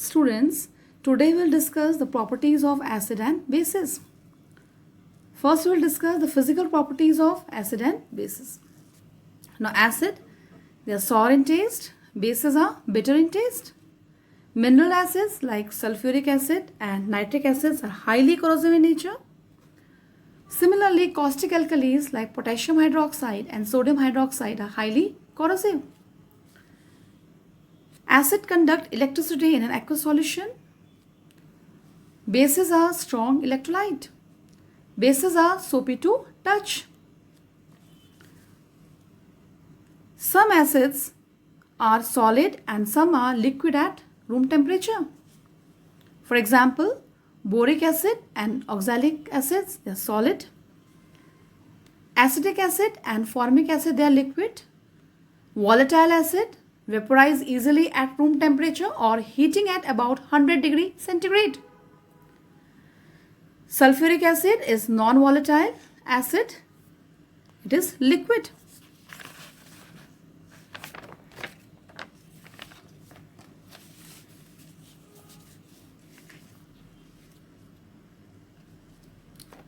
Students, today we'll discuss the properties of acid and bases. First, we'll discuss the physical properties of acid and bases. Now, acid, they are sour in taste. Bases are bitter in taste. Mineral acids like sulfuric acid and nitric acids are highly corrosive in nature. Similarly, caustic alkalis like potassium hydroxide and sodium hydroxide are highly corrosive. Acid conduct electricity in an aqueous solution. Bases are strong electrolyte. Bases are soapy to touch. Some acids are solid and some are liquid at room temperature. For example, boric acid and oxalic acids, they are solid. Acetic acid and formic acid, they are liquid. Volatile acid vaporize easily at room temperature or heating at about 100 degrees centigrade. Sulfuric acid is non-volatile acid. It is liquid.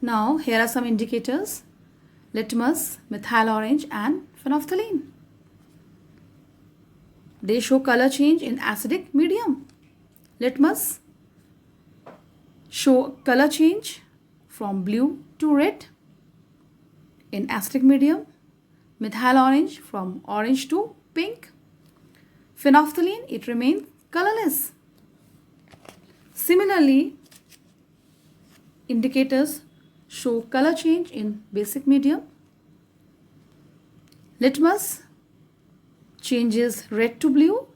Now, here are some indicators: litmus, methyl orange and phenolphthalein. They show color change in acidic medium. Litmus show color change from blue to red in acidic medium. Methyl orange from orange to pink. Phenolphthalein, it remains colorless. Similarly, indicators show color change in basic medium. Litmus changes red to blue.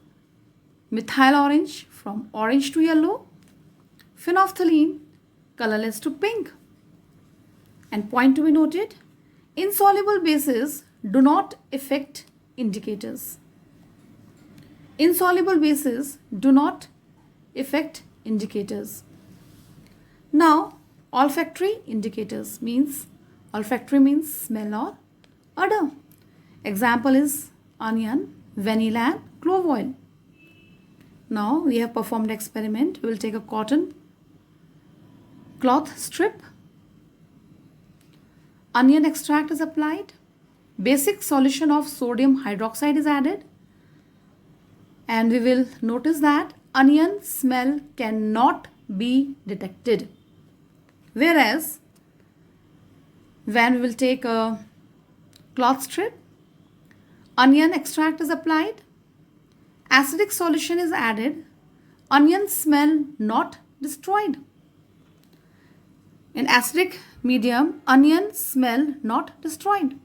Methyl orange from orange to yellow. Phenolphthalein colorless to pink. And point to be noted, insoluble bases do not affect indicators. Insoluble bases do not affect indicators. Now, olfactory indicators means, olfactory means smell or odor. Example is onion, vanilla and clove oil. Now we have performed experiment. We will take a cotton cloth strip. Onion extract is applied. Basic solution of sodium hydroxide is added. And we will notice that onion smell cannot be detected. Whereas when we will take a cloth strip, onion extract is applied, acidic solution is added, onion smell not destroyed. In acidic medium, onion smell not destroyed.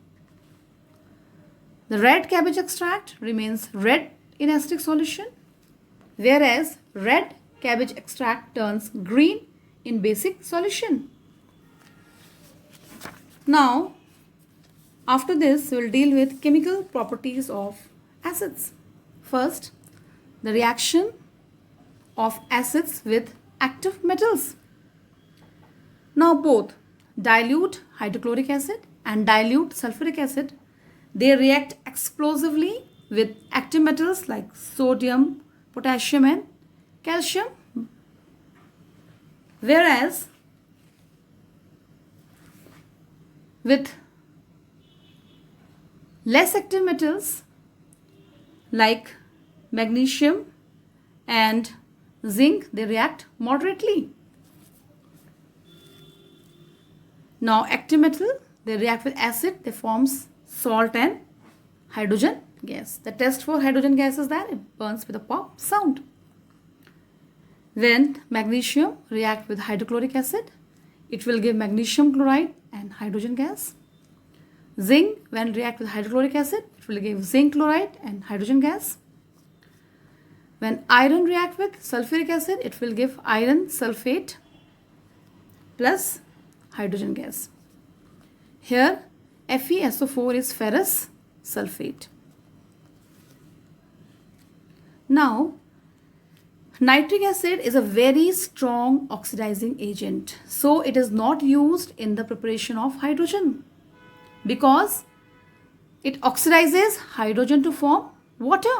The red cabbage extract remains red in acidic solution, whereas red cabbage extract turns green in basic solution. Now, after this, we will deal with chemical properties of acids. First, the reaction of acids with active metals. Now, both dilute hydrochloric acid and dilute sulfuric acid, they react explosively with active metals like sodium, potassium and calcium. Whereas, with less active metals like magnesium and zinc, they react moderately. Now, active metal, they react with acid, they forms salt and hydrogen gas. The test for hydrogen gas is that it burns with a pop sound. When magnesium react with hydrochloric acid, it will give magnesium chloride and hydrogen gas. Zinc, when react with hydrochloric acid, it will give zinc chloride and hydrogen gas. When iron react with sulfuric acid, it will give iron sulfate plus hydrogen gas. Here, FeSO4 is ferrous sulfate. Now, nitric acid is a very strong oxidizing agent. So, it is not used in the preparation of hydrogen because it oxidizes hydrogen to form water.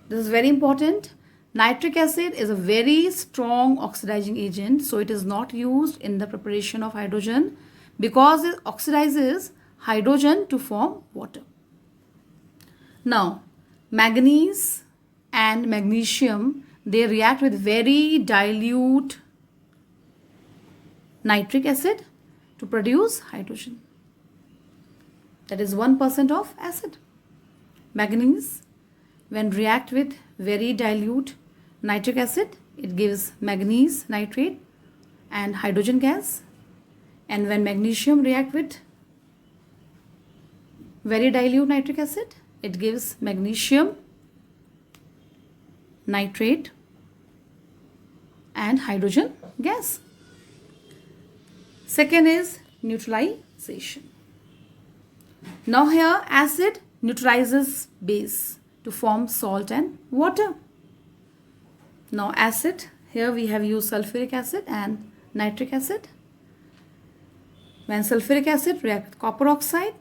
This is very important. Nitric acid is a very strong oxidizing agent, so it is not used in the preparation of hydrogen because it oxidizes hydrogen to form water. Now, manganese and magnesium, they react with very dilute nitric acid to produce hydrogen. That is 1% of acid. Manganese, when react with very dilute nitric acid, it gives manganese nitrate and hydrogen gas. And when magnesium react with very dilute nitric acid, it gives magnesium nitrate and hydrogen gas. Second is neutralization. Now here acid neutralizes base to form salt and water. Now acid, here we have used sulfuric acid and nitric acid. When sulfuric acid reacts with copper oxide,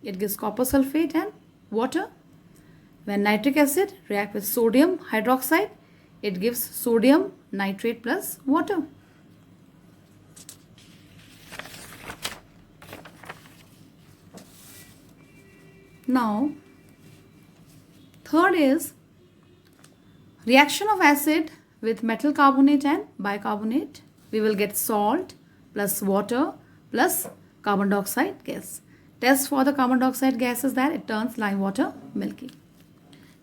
it gives copper sulfate and water. When nitric acid reacts with sodium hydroxide, it gives sodium nitrate plus water. Now, third is reaction of acid with metal carbonate and bicarbonate. We will get salt plus water plus carbon dioxide gas. Test for the carbon dioxide gas is that it turns lime water milky.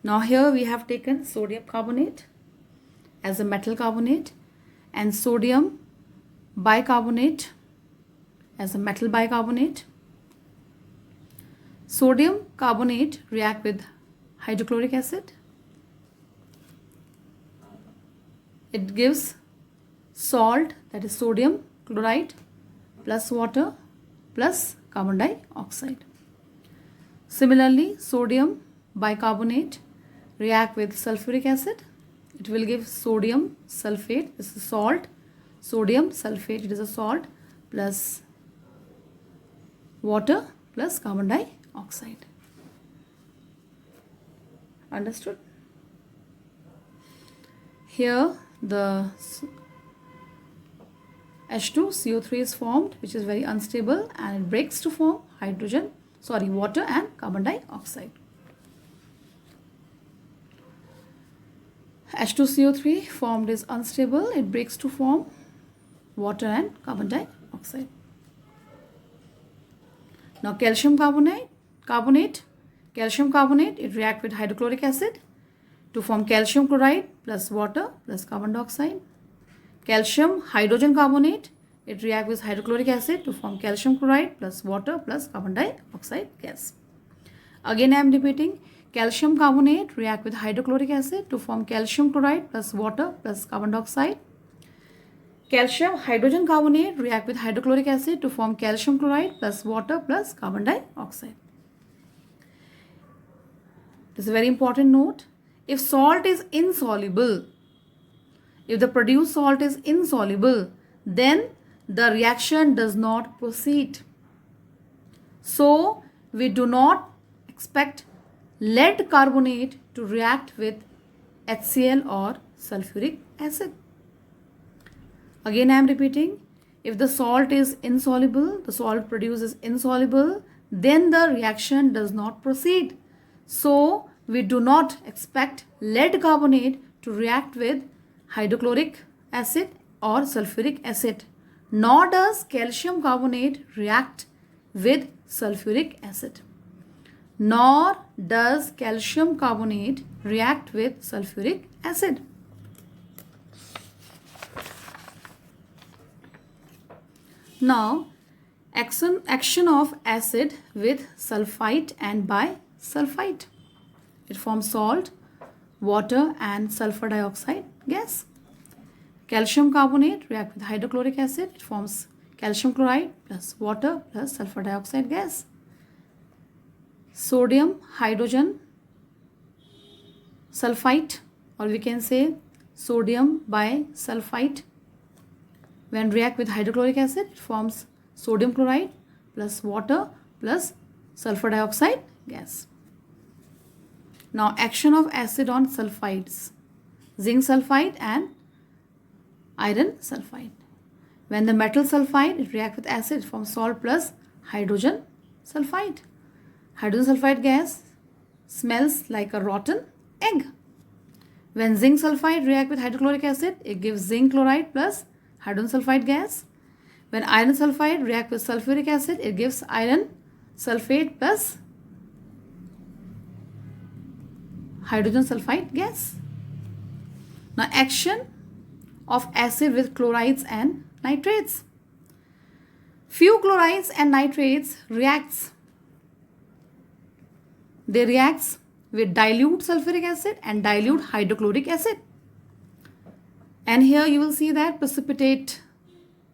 Now here we have taken sodium carbonate as a metal carbonate and sodium bicarbonate as a metal bicarbonate. Sodium carbonate react with hydrochloric acid. It gives salt, that is sodium chloride plus water plus carbon dioxide. Similarly, sodium bicarbonate react with sulfuric acid. It will give sodium sulfate, this is salt, sodium sulfate, it is a salt, plus water plus carbon dioxide. Understood? Here the H2CO3 is formed, which is very unstable, and it breaks to form water and carbon dioxide. H2CO3 formed is unstable, it breaks to form water and carbon dioxide. Now calcium carbonate, it reacts with hydrochloric acid to form calcium chloride plus water plus carbon dioxide. Calcium hydrogen carbonate, it reacts with hydrochloric acid to form calcium chloride plus water plus carbon dioxide gas. Again I am repeating, calcium carbonate react with hydrochloric acid to form calcium chloride plus water plus carbon dioxide. Calcium hydrogen carbonate react with hydrochloric acid to form calcium chloride plus water plus carbon dioxide. This is a very important note. If salt is insoluble, if the produced salt is insoluble, then the reaction does not proceed. So we do not expect lead carbonate to react with HCl or sulfuric acid. Again I am repeating, if the salt is insoluble, the salt produced is insoluble, then the reaction does not proceed. So we do not expect lead carbonate to react with hydrochloric acid or sulfuric acid, nor does calcium carbonate react with sulfuric acid. Nor does calcium carbonate react with sulfuric acid. Now, action of acid with sulfite and bisulfite. It forms salt, water and sulfur dioxide gas. Calcium carbonate reacts with hydrochloric acid. It forms calcium chloride plus water plus sulfur dioxide gas. Sodium hydrogen sulfite, or we can say sodium bisulfite, when react with hydrochloric acid, it forms sodium chloride plus water plus sulfur dioxide gas. Now action of acid on sulfides. zinc sulfide and iron sulfide. When the metal sulfide, it reacts with acid, it forms salt plus hydrogen sulfide. Hydrogen sulfide gas smells like a rotten egg. When zinc sulfide reacts with hydrochloric acid, it gives zinc chloride plus hydrogen sulfide gas. When iron sulfide reacts with sulfuric acid, it gives iron sulfate plus hydrogen sulfide gas. Now, action of acid with chlorides and nitrates. Few chlorides and nitrates reacts. They react with dilute sulfuric acid and dilute hydrochloric acid. And here you will see that precipitate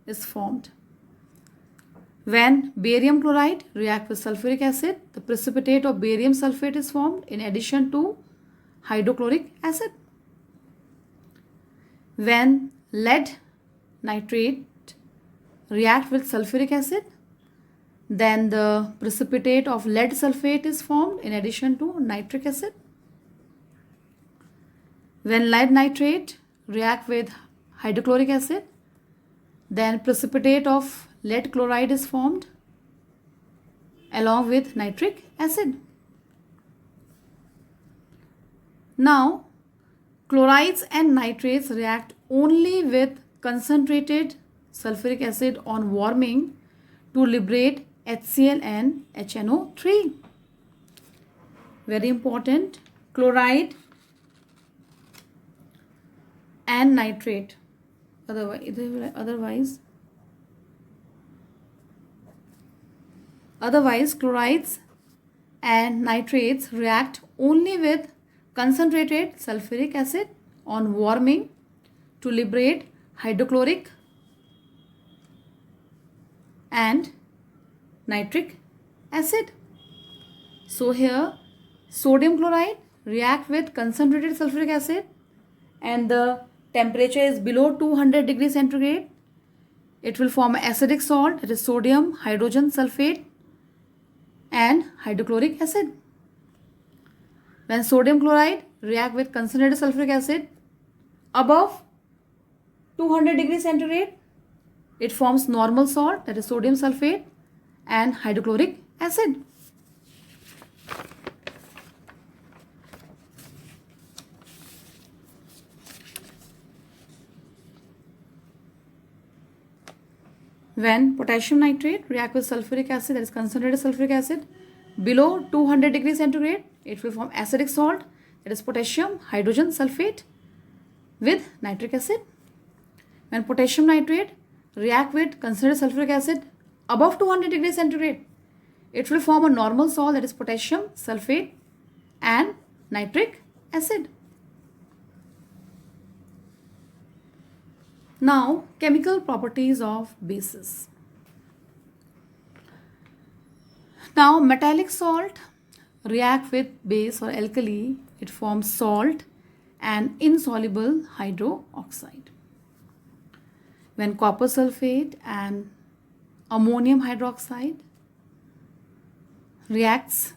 is formed. When barium chloride reacts with sulfuric acid, the precipitate of barium sulfate is formed in addition to hydrochloric acid. When lead nitrate reacts with sulfuric acid, then the precipitate of lead sulfate is formed in addition to nitric acid. When lead nitrate reacts with hydrochloric acid, then precipitate of lead chloride is formed along with nitric acid. Now, chlorides and nitrates react only with concentrated sulfuric acid on warming to liberate HCl and HNO3. Very important, chloride and nitrate. Otherwise, chlorides and nitrates react only with concentrated sulfuric acid on warming to liberate hydrochloric and nitric acid. So here sodium chloride react with concentrated sulfuric acid and the temperature is below 200 degrees centigrade. It will form an acidic salt, that is sodium hydrogen sulfate and hydrochloric acid. When sodium chloride react with concentrated sulfuric acid above 200 degrees centigrade, it forms normal salt, that is sodium sulfate and hydrochloric acid. When potassium nitrate react with sulfuric acid, that is concentrated sulfuric acid, below 200 degrees centigrade, it will form acidic salt, that is potassium hydrogen sulfate with nitric acid. When potassium nitrate react with concentrated sulfuric acid above 200 degrees centigrade, it will form a normal salt, that is potassium sulfate and nitric acid. Now, chemical properties of bases. Now, metallic salt react with base or alkali, it forms salt and insoluble hydroxide. When copper sulfate and ammonium hydroxide reacts,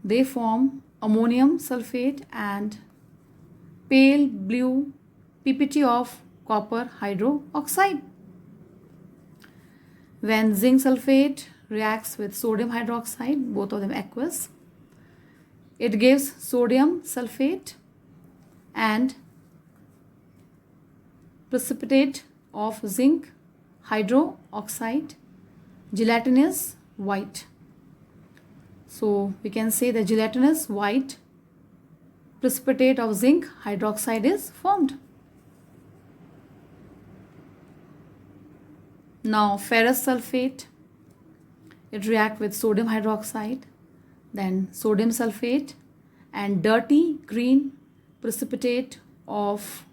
they form ammonium sulfate and pale blue PPT of copper hydroxide. When zinc sulfate reacts with sodium hydroxide, both of them aqueous, it gives sodium sulfate and precipitate of zinc hydroxide, gelatinous white. So we can say the gelatinous white precipitate of zinc hydroxide is formed. Now ferrous sulfate, it reacts with sodium hydroxide, then sodium sulfate and dirty green precipitate of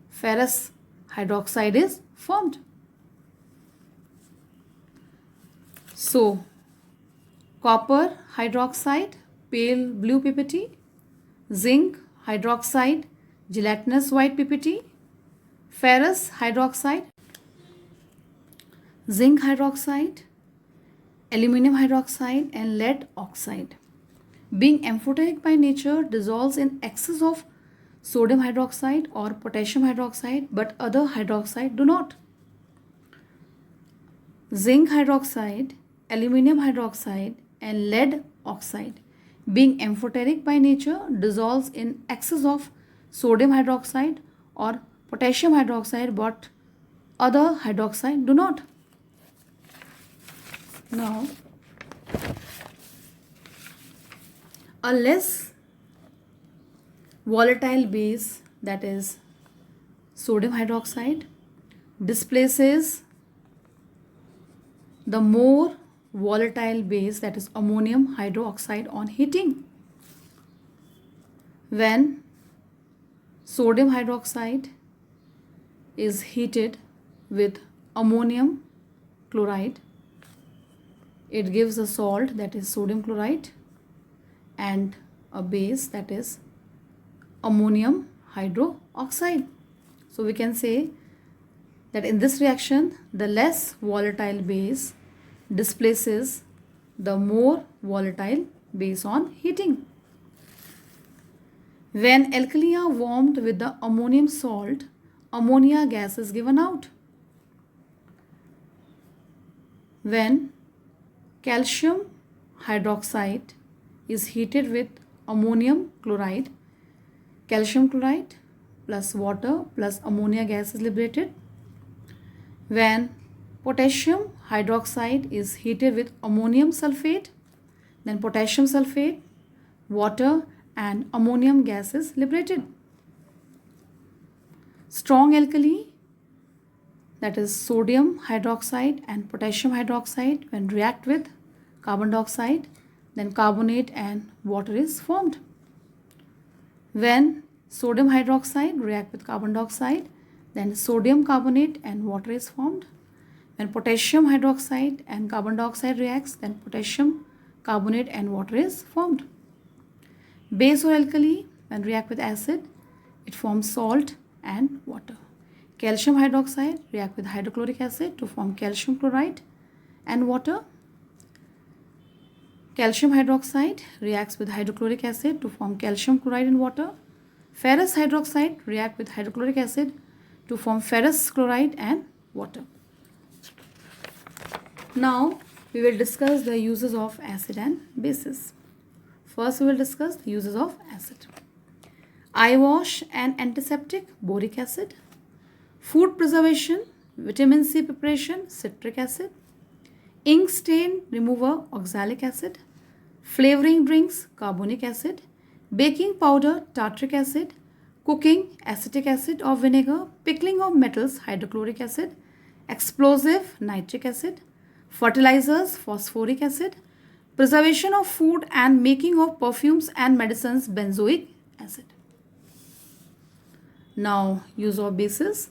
ferrous hydroxide is formed. So copper hydroxide, pale blue PPT, zinc hydroxide, gelatinous white PPT, ferrous hydroxide, zinc hydroxide, aluminum hydroxide and lead oxide. Being amphoteric by nature, dissolves in excess of sodium hydroxide or potassium hydroxide, but other hydroxide do not. Zinc hydroxide, aluminum hydroxide, and lead oxide, being amphoteric by nature, dissolves in excess of sodium hydroxide or potassium hydroxide, but other hydroxide do not. Now, a less volatile base, that is sodium hydroxide, displaces the more volatile base, that is ammonium hydroxide, on heating. When sodium hydroxide is heated with ammonium chloride, it gives a salt, that is sodium chloride, and a base, that is ammonium hydroxide. So we can say that in this reaction, the less volatile base displaces the more volatile base on heating. When alkali are warmed with the ammonium salt, ammonia gas is given out. When calcium hydroxide is heated with ammonium chloride, calcium chloride plus water plus ammonia gas is liberated. When potassium hydroxide is heated with ammonium sulfate, then potassium sulfate, water and ammonium gas is liberated. Strong alkali, that is sodium hydroxide and potassium hydroxide, when react with carbon dioxide, then carbonate and water is formed. When sodium hydroxide react with carbon dioxide, then sodium carbonate and water is formed. When potassium hydroxide and carbon dioxide reacts, then potassium carbonate and water is formed. Base or alkali, when react with acid, it forms salt and water. Calcium hydroxide react with hydrochloric acid to form calcium chloride and water. Calcium hydroxide reacts with hydrochloric acid to form calcium chloride and water. Ferrous hydroxide react with hydrochloric acid to form ferrous chloride and water. Now we will discuss the uses of acid and bases. First we will discuss the uses of acid. Eye wash and antiseptic, boric acid. Food preservation, vitamin C preparation, citric acid. Ink stain remover, oxalic acid. Flavoring drinks, carbonic acid. Baking powder, tartaric acid. Cooking, acetic acid or vinegar. Pickling of metals, hydrochloric acid. Explosive, nitric acid. Fertilizers, phosphoric acid. Preservation of food and making of perfumes and medicines, benzoic acid. Now, use of bases.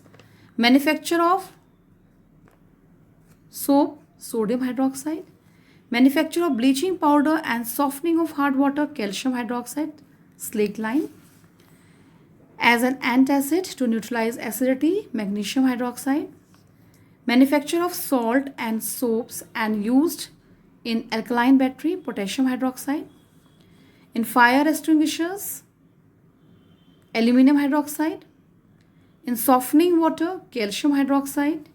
Manufacture of soap, sodium hydroxide. Manufacture of bleaching powder and softening of hard water, calcium hydroxide, slaked lime. As an antacid to neutralize acidity, magnesium hydroxide. Manufacture of salt and soaps and used in alkaline battery, potassium hydroxide. In fire extinguishers, aluminum hydroxide. In softening water, calcium hydroxide.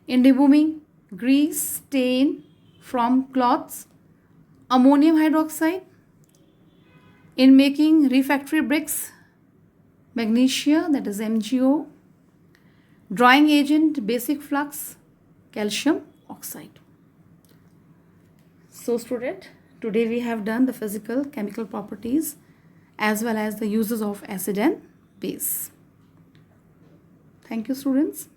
In removing grease, stain from cloths, ammonium hydroxide. In making refractory bricks, magnesia, that is MgO. Drying agent, basic flux, calcium oxide. So student, today we have done the physical chemical properties as well as the uses of acid and base. Thank you students.